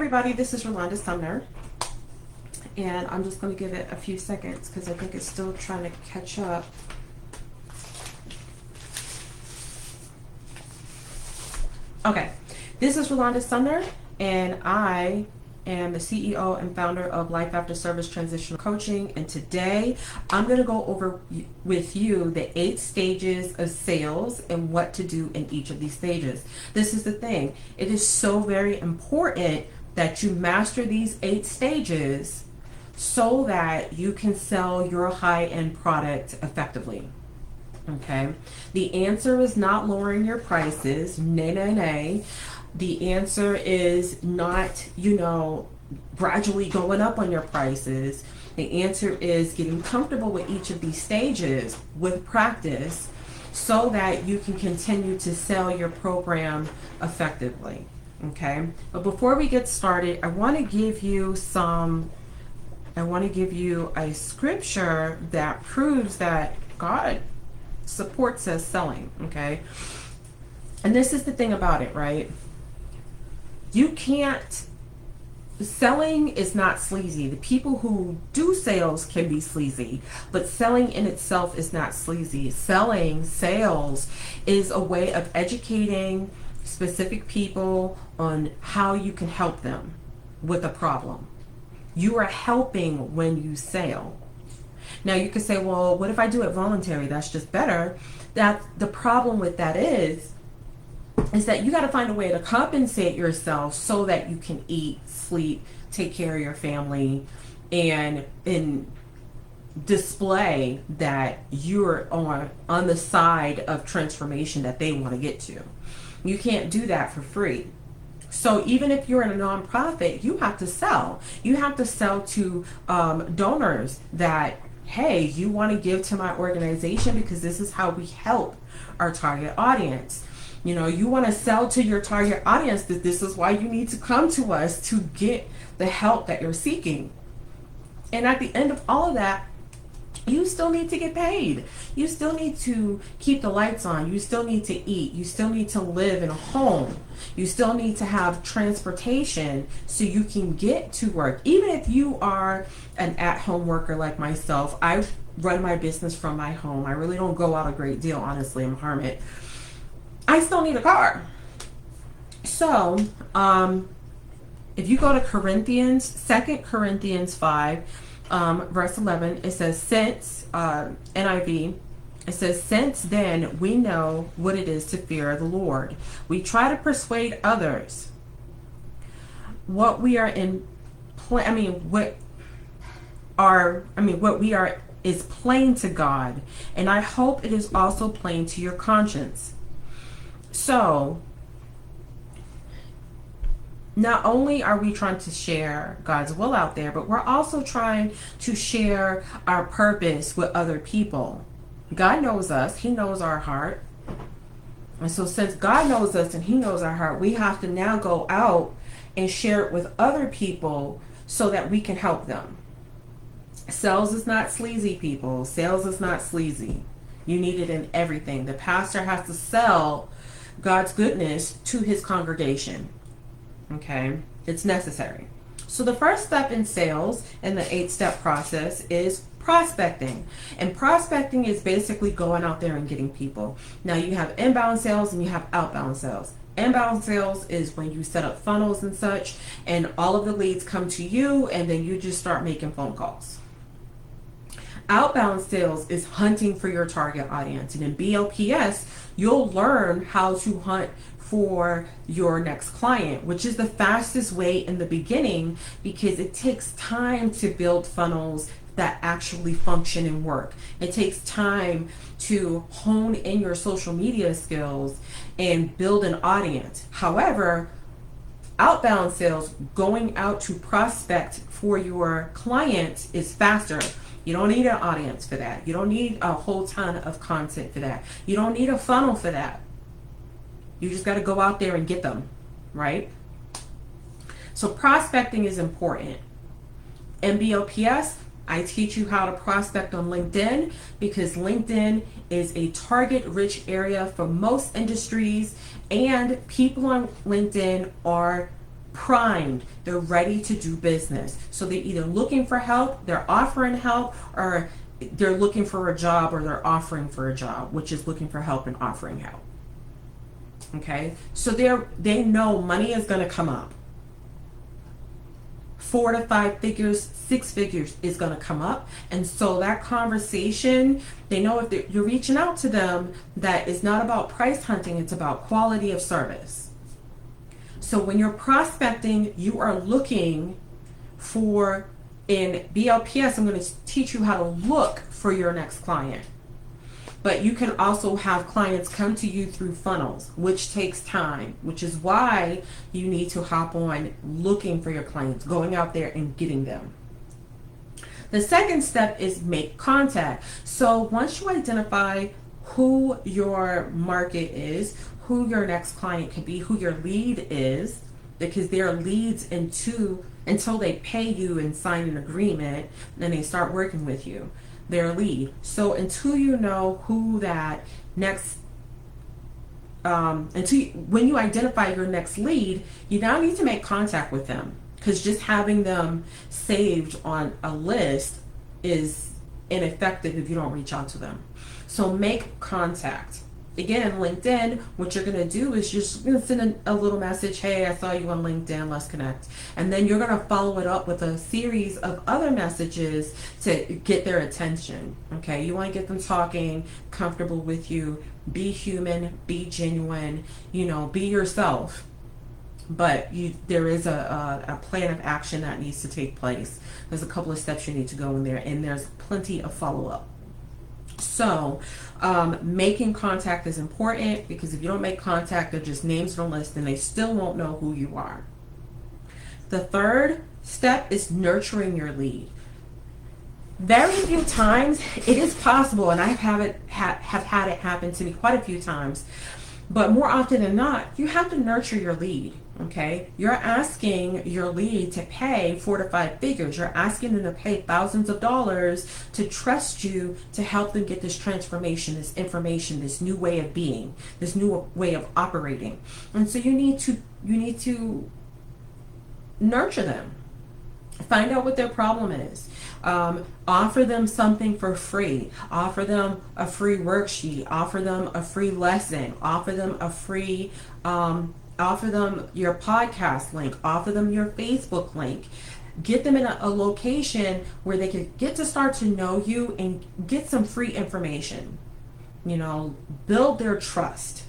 everybody, this is Rolanda Sumner, and I'm just going to give it a few seconds because I think it's still trying to catch up. Okay, this is Rolanda Sumner, and I am the CEO and founder of Life After Service Transitional Coaching, and today I'm going to go over with you the 8 stages of sales and what to do in each of these stages. This is the thing, it is so very important that you master these 8 stages so that you can sell your high-end product effectively. Okay, the answer is not lowering your prices. Nay. The answer is not, gradually going up on your prices. The answer is getting comfortable with each of these stages with practice so that you can continue to sell your program effectively. Okay, but before we get started, I want to give you a scripture that proves that God supports us selling. Okay, and this is the thing about it, right? Selling is not sleazy. The people who do sales can be sleazy, but selling in itself is not sleazy. Sales is a way of educating specific people on how you can help them with a problem. You are helping when you sell. Now you could say, well, what if I do it voluntary? That's just better. That the problem with that is that you got to find a way to compensate yourself so that you can eat, sleep, take care of your family, and display that you're on the side of transformation that they want to get to. You can't do that for free. So even if you're in a nonprofit, you have to sell. You have to sell to donors that, hey, you want to give to my organization because this is how we help our target audience. You want to sell to your target audience that this is why you need to come to us to get the help that you're seeking. And at the end of all of that, you still need to get paid. You still need to keep the lights on. You still need to eat. You still need to live in a home. You still need to have transportation so you can get to work. Even if you are an at-home worker like myself, I run my business from my home. I really don't go out a great deal, honestly. I'm a hermit. I still need a car. So, if you go to Corinthians, 2 Corinthians 5, verse 11, it says, since, NIV, it says, since then we know what it is to fear the Lord. We try to persuade others. What we are is plain to God, and I hope it is also plain to your conscience. So, not only are we trying to share God's will out there, but we're also trying to share our purpose with other people. God knows us. He knows our heart. And so since God knows us and He knows our heart, we have to now go out and share it with other people so that we can help them. Sales is not sleazy, people. Sales is not sleazy. You need it in everything. The pastor has to sell God's goodness to his congregation. Okay, it's necessary. So the first step in sales in the 8-step process is prospecting. And prospecting is basically going out there and getting people. Now you have inbound sales and you have outbound sales. Inbound sales is when you set up funnels and such, and all of the leads come to you, and then you just start making phone calls. Outbound sales is hunting for your target audience. And in BLPS, you'll learn how to hunt for your next client, which is the fastest way in the beginning because it takes time to build funnels that actually function and work. It takes time to hone in your social media skills and build an audience. However, outbound sales, going out to prospect for your client, is faster. You don't need an audience for that. You don't need a whole ton of content for that. You don't need a funnel for that. You just got to go out there and get them, right? So prospecting is important. In BLPS, I teach you how to prospect on LinkedIn because LinkedIn is a target-rich area for most industries, and people on LinkedIn are primed, they're ready to do business. So they're either looking for help, they're offering help, or they're looking for a job, or they're offering for a job, which is looking for help and offering help. Okay, so they know money is going to come up. 4 to 5 figures, 6 figures is going to come up. And so that conversation, they know if you're reaching out to them, that it's not about price hunting, it's about quality of service. So when you're prospecting, you are looking for, in BLPS, I'm going to teach you how to look for your next client. But you can also have clients come to you through funnels, which takes time, which is why you need to hop on looking for your clients, going out there and getting them. The second step is make contact. So once you identify who your market is, who your next client could be, who your lead is, because there are leads until they pay you and sign an agreement, then they start working with you. Their lead. So until you know who that next, when you identify your next lead, you now need to make contact with them, because just having them saved on a list is ineffective if you don't reach out to them. So make contact. Again, LinkedIn, what you're going to do is just send a little message. Hey, I saw you on LinkedIn. Let's connect. And then you're going to follow it up with a series of other messages to get their attention. Okay. You want to get them talking, comfortable with you, be human, be genuine, be yourself. But there is a plan of action that needs to take place. There's a couple of steps you need to go in there, and there's plenty of follow-up. So making contact is important, because if you don't make contact, they're just names on the list and they still won't know who you are. The third step is nurturing your lead. Very few times it is possible, and I have had it happen to me quite a few times, but more often than not, you have to nurture your lead. Okay, you're asking your lead to pay 4 to 5 figures. You're asking them to pay thousands of dollars to trust you to help them get this transformation, this information, this new way of being, this new way of operating. And so you need to nurture them. Find out what their problem is. Offer them something for free. Offer them a free worksheet. Offer them a free lesson. Offer them a free offer them your podcast link, offer them your Facebook link, get them in a location where they can get to start to know you and get some free information, build their trust.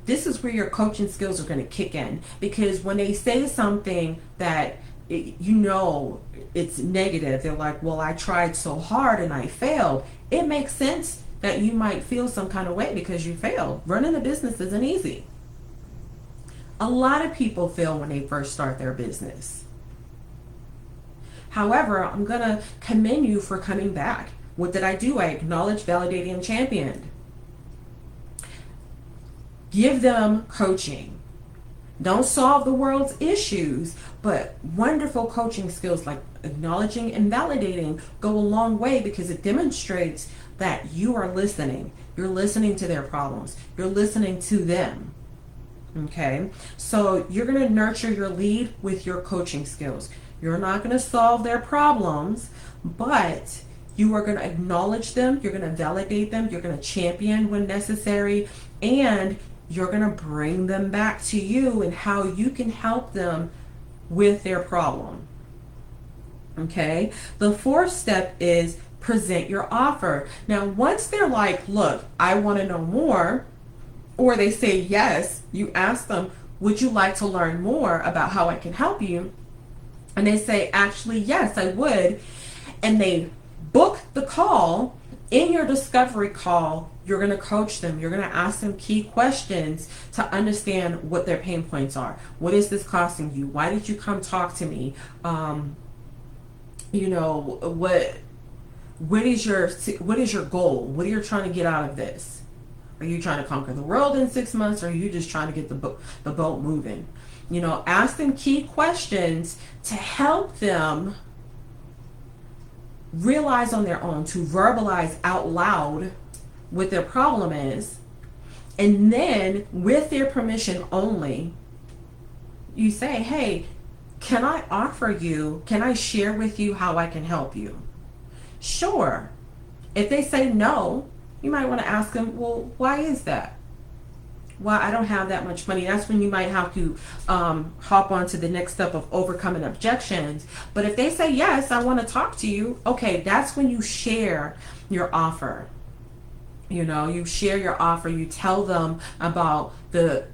This is where your coaching skills are going to kick in, because when they say something that it's negative, they're like, well, I tried so hard and I failed. It makes sense that you might feel some kind of way because you failed. Running a business isn't easy. A lot of people fail when they first start their business. However, I'm going to commend you for coming back. What did I do? I acknowledged, validated, and championed. Give them coaching. Don't solve the world's issues, but wonderful coaching skills like acknowledging and validating go a long way, because it demonstrates that you are listening. You're listening to their problems. You're listening to them. Okay, so you're going to nurture your lead with your coaching skills. You're not going to solve their problems, but you are going to acknowledge them. You're going to validate them. You're going to champion when necessary, and you're going to bring them back to you and how you can help them with their problem. Okay, the fourth step is present your offer. Now, once they're like, look, I want to know more, or they say yes, you ask them, would you like to learn more about how I can help you? And they say, actually, yes, I would. And they book the call. In your discovery call, you're going to coach them. You're going to ask them key questions to understand what their pain points are. What is this costing you? Why did you come talk to me? What is your goal? What are you trying to get out of this? Are you trying to conquer the world in 6 months, or are you just trying to get the boat moving? Ask them key questions to help them realize on their own, to verbalize out loud what their problem is. And then, with their permission only, you say, hey, can I share with you how I can help you? Sure. If they say no, you might want to ask them, well, why is that? Well, I don't have that much money. That's when you might have to hop on to the next step of overcoming objections. But if they say, yes, I want to talk to you, okay, that's when you share your offer. You know, you share your offer, you tell them about the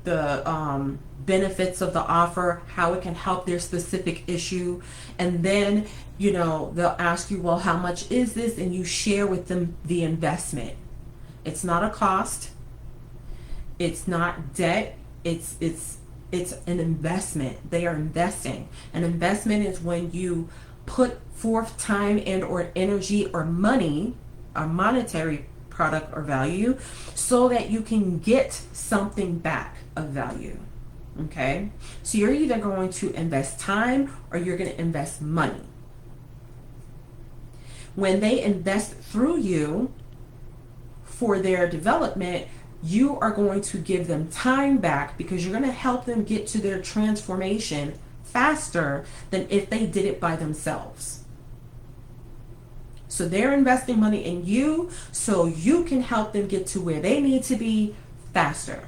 benefits of the offer, how it can help their specific issue. And then, you know, they'll ask you, well, how much is this? And you share with them the investment. It's not a cost. It's not debt. It's an investment. They are investing. An investment is when you put forth time and or energy or money, a monetary product or value, so that you can get something back of value. Okay? So you're either going to invest time or you're going to invest money. When they invest through you for their development, you are going to give them time back because you're going to help them get to their transformation faster than if they did it by themselves. So they're investing money in you so you can help them get to where they need to be faster.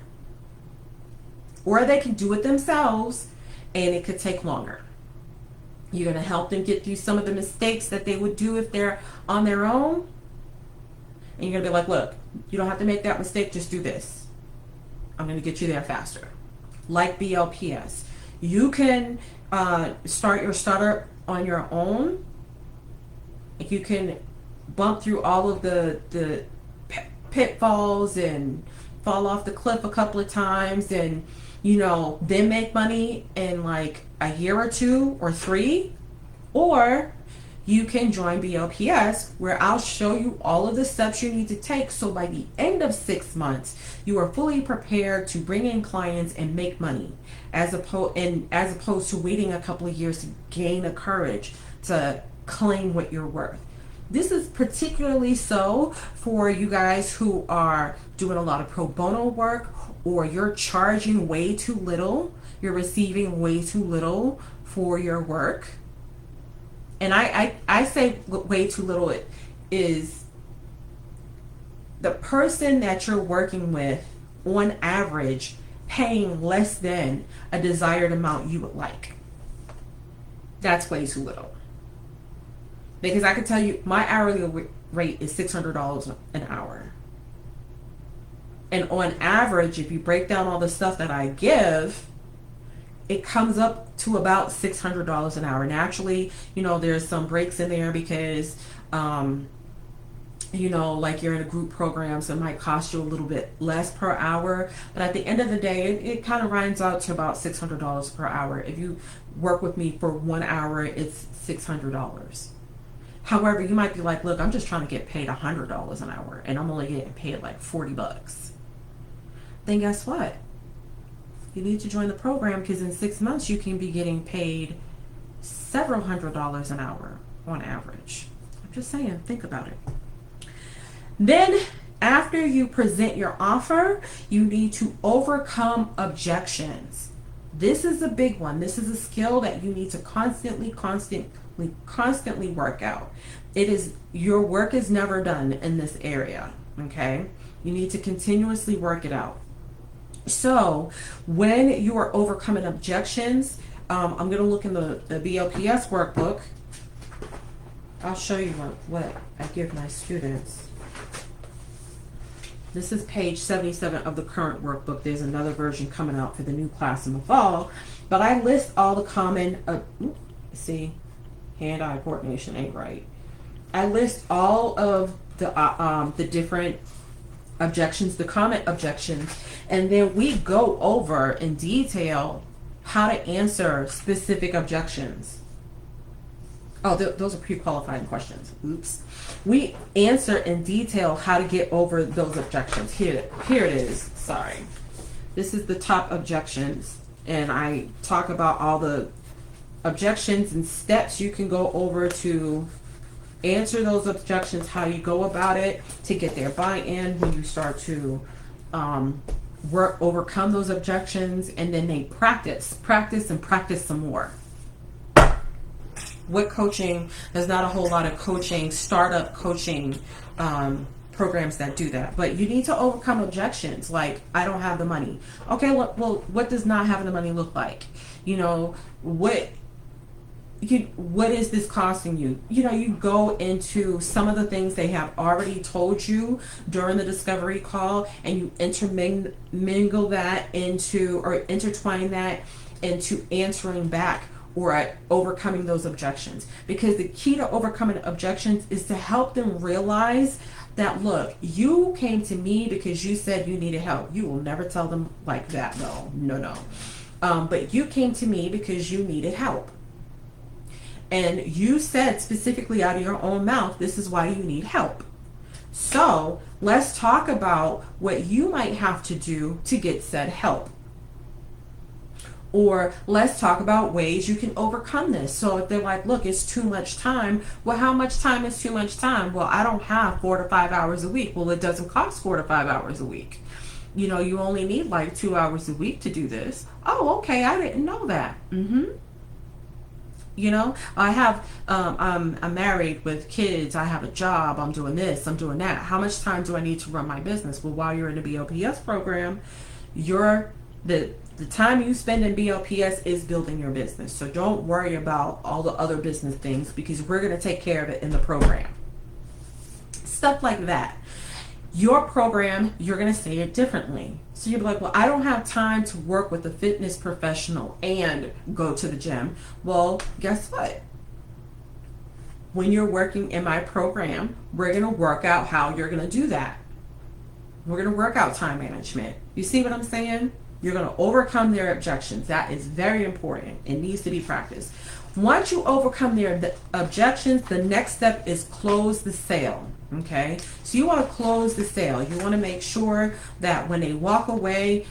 Or they can do it themselves and it could take longer. You're going to help them get through some of the mistakes that they would do if they're on their own. And you're going to be like, look, you don't have to make that mistake, just do this. I'm going to get you there faster. Like BLPS. You can start your startup on your own. You can bump through all of the pitfalls and fall off the cliff a couple of times and, you know, then make money in like a year or 2 or 3. Or you can join BLPS, where I'll show you all of the steps you need to take so by the end of 6 months you are fully prepared to bring in clients and make money, as opposed to waiting a couple of years to gain the courage to claim what you're worth. This is particularly so for you guys who are doing a lot of pro bono work, or you're charging way too little, you're receiving way too little for your work. And I say way too little is the person that you're working with on average paying less than a desired amount you would like. That's way too little. Because I can tell you my hourly rate is $600 an hour. And on average, if you break down all the stuff that I give, it comes up to about $600 an hour. Naturally, you know, there's some breaks in there because, you know, like you're in a group program, so it might cost you a little bit less per hour. But at the end of the day, it kind of rounds out to about $600 per hour. If you work with me for 1 hour, it's $600. However, you might be like, look, I'm just trying to get paid $100 an hour and I'm only getting paid like $40. Then guess what? You need to join the program, because in 6 months you can be getting paid several $100s an hour on average. I'm just saying, think about it. Then after you present your offer, you need to overcome objections. This is a big one. This is a skill that you need to constantly work out. Your work is never done in this area, okay? You need to continuously work it out. So when you are overcoming objections, I'm going to look in the BLPS workbook. I'll show you what I give my students. This is page 77 of the current workbook. There's another version coming out for the new class in the fall. But I list all the common, hand-eye coordination ain't right. I list all of the different objections, the common objections, and then we go over in detail how to answer specific objections. Oh, those are pre-qualifying questions. Oops. We answer in detail how to get over those objections. Here it is. Sorry. This is the top objections, and I talk about all the objections and steps you can go over to answer those objections, how you go about it to get their buy-in when you start to overcome those objections, and then they practice and practice some more. What coaching, there's not a whole lot of coaching, startup coaching programs that do that. But you need to overcome objections like, I don't have the money. Okay, well, what does not having the money look like? You know, what is this costing you? You know, you go into some of the things they have already told you during the discovery call, and you intermingle that into, or intertwine that into answering back or overcoming those objections. Because the key to overcoming objections is to help them realize that, look, you came to me because you said you needed help. You will never tell them like that, though. No. But you came to me because you needed help. And you said specifically out of your own mouth, this is why you need help. So let's talk about what you might have to do to get said help. Or let's talk about ways you can overcome this. So if they're like, look, it's too much time. Well, how much time is too much time? Well, I don't have 4 to 5 hours a week. Well, it doesn't cost 4 to 5 hours a week. You know, you only need like 2 hours a week to do this. Oh, okay. I didn't know that. You know, I have, I'm married with kids. I have a job. I'm doing this. I'm doing that. How much time do I need to run my business? Well, while you're in the BLPS program, the time you spend in BLPS is building your business. So don't worry about all the other business things, because we're going to take care of it in the program. Stuff like that. Your program, you're going to say it differently. So you'll be like, well, I don't have time to work with a fitness professional and go to the gym. Well, guess what? When you're working in my program, we're going to work out how you're going to do that. We're going to work out time management. You see what I'm saying? You're going to overcome their objections. That is very important. It needs to be practiced. Once you overcome their objections, the next step is close the sale. Okay, so you want to close the sale. You want to make sure that when they walk away,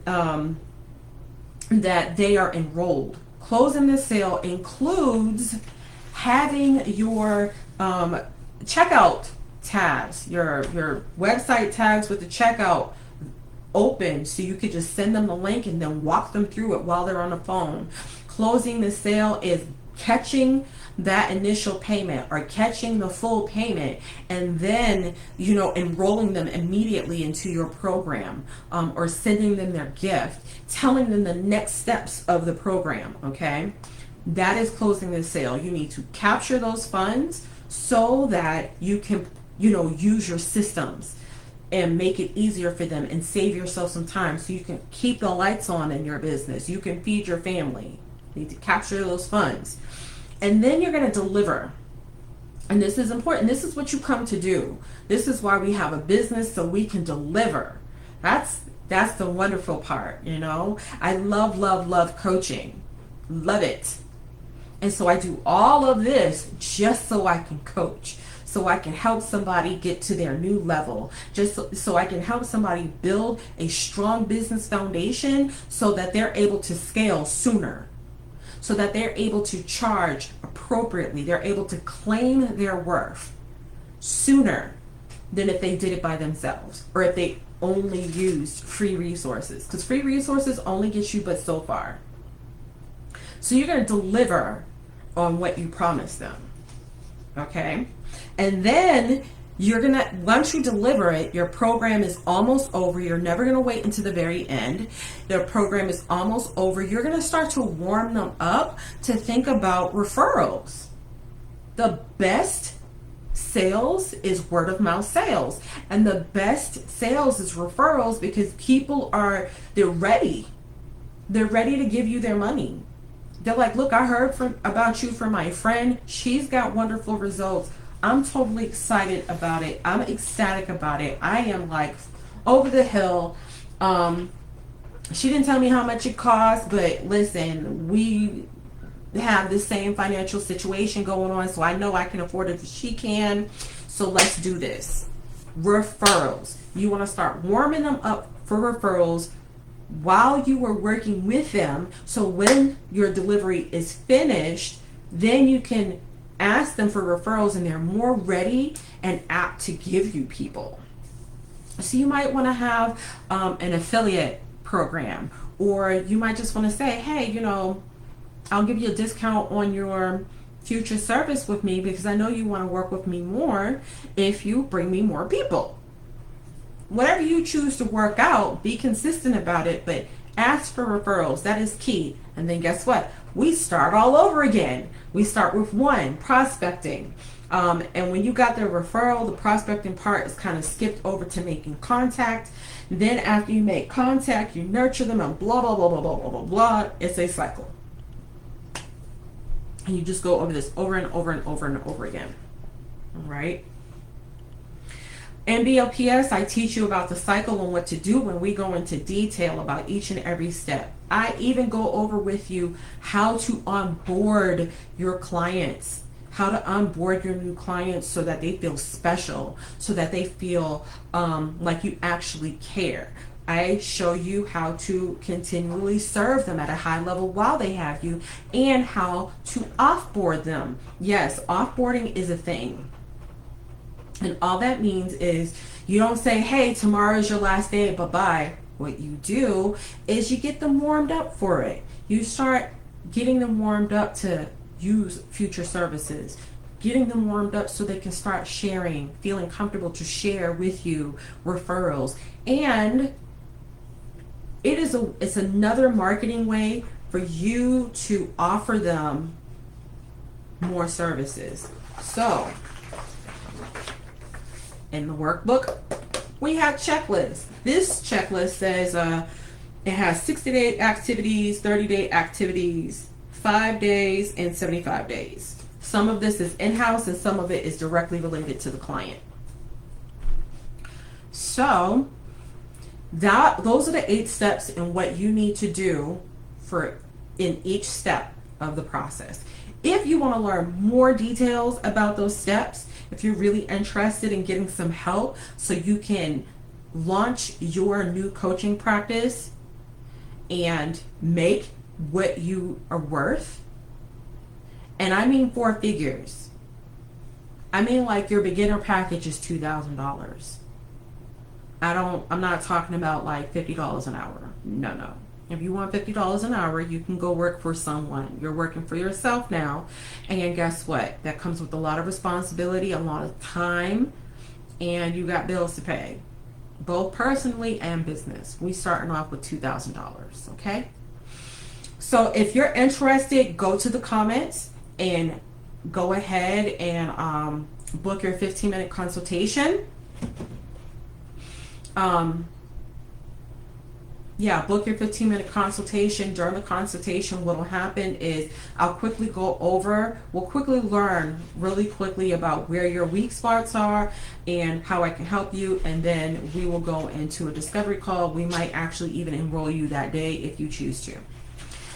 that they are enrolled. Closing the sale includes having your checkout tabs, your website tags with the checkout open, so you could just send them the link and then walk them through it while they're on the phone. Closing the sale is catching that initial payment or catching the full payment, and then, you know, enrolling them immediately into your program, or sending them their gift, telling them the next steps of the program. Okay, that is closing the sale. You need to capture those funds so that you can, you know, use your systems and make it easier for them and save yourself some time so you can keep the lights on in your business. You can feed your family. You need to capture those funds. And then you're going to deliver. And this is important. This is what you come to do. This is why we have a business, so we can deliver. That's the wonderful part, you know. I love coaching. Love it. And so I do all of this just so I can coach. So I can help somebody get to their new level. Just so I can help somebody build a strong business foundation so that they're able to scale sooner. So that they're able to charge appropriately. They're able to claim their worth sooner than if they did it by themselves, or if they only used free resources. Because free resources only get you but so far. So you're going to deliver on what you promised them. Okay? And then you're going to, once you deliver it, your program is almost over. You're never going to wait until the very end. Their program is almost over. You're going to start to warm them up to think about referrals. The best sales is word of mouth sales. And the best sales is referrals, because people they're ready. They're ready to give you their money. They're like, look, I heard about you from my friend. She's got wonderful results. I'm totally excited about it. I'm ecstatic about it. I am like over the hill. She didn't tell me how much it cost, but listen, we have the same financial situation going on, so I know I can afford it if she can. So let's do this. Referrals. You want to start warming them up for referrals while you are working with them. So when your delivery is finished, then you can ask them for referrals, and they're more ready and apt to give you people. So you might want to have an affiliate program, or you might just want to say, hey, I'll give you a discount on your future service with me because I know you want to work with me more if you bring me more people. Whatever you choose to work out, be consistent about it, but ask for referrals. That is key. And then guess what? We start all over again. We start with one, prospecting. And when you got the referral, the prospecting part is kind of skipped over to making contact. Then after you make contact, you nurture them and blah, blah, blah, blah, blah, blah, blah, blah. It's a cycle. And you just go over this over and over and over and over again. All right. In BLPS, I teach you about the cycle and what to do when we go into detail about each and every step. I even go over with you how to onboard your clients, how to onboard your new clients so that they feel special, so that they feel like you actually care. I show you how to continually serve them at a high level while they have you, and how to offboard them. Yes, offboarding is a thing. And all that means is you don't say, hey, tomorrow is your last day, bye-bye. What you do is you get them warmed up for it. You start getting them warmed up to use future services, getting them warmed up so they can start sharing, feeling comfortable to share with you referrals. And it's another marketing way for you to offer them more services. So in the workbook, we have checklists. This checklist says it has 60-day activities, 30-day activities, 5 days, and 75 days. Some of this is in-house and some of it is directly related to the client. So those are the 8 steps in what you need to do in each step of the process. If you want to learn more details about those steps, if you're really interested in getting some help so you can launch your new coaching practice and make what you are worth, and I mean 4 figures. I mean, like, your beginner package is $2,000. I'm not talking about like $50 an hour. No. If you want $50 an hour, you can go work for someone. You're working for yourself now. And guess what? That comes with a lot of responsibility, a lot of time, and you got bills to pay, both personally and business. We starting off with $2,000, okay? So if you're interested, go to the comments and go ahead and book your 15-minute consultation. Book your 15-minute consultation. During the consultation, what will happen is we'll quickly learn really quickly about where your weak spots are and how I can help you, and then we will go into a discovery call. We might actually even enroll you that day if you choose to.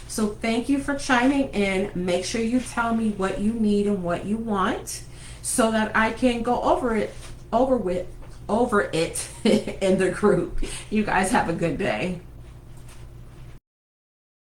So thank you for chiming in. Make sure you tell me what you need and what you want so that I can go over it in the group. You guys have a good day.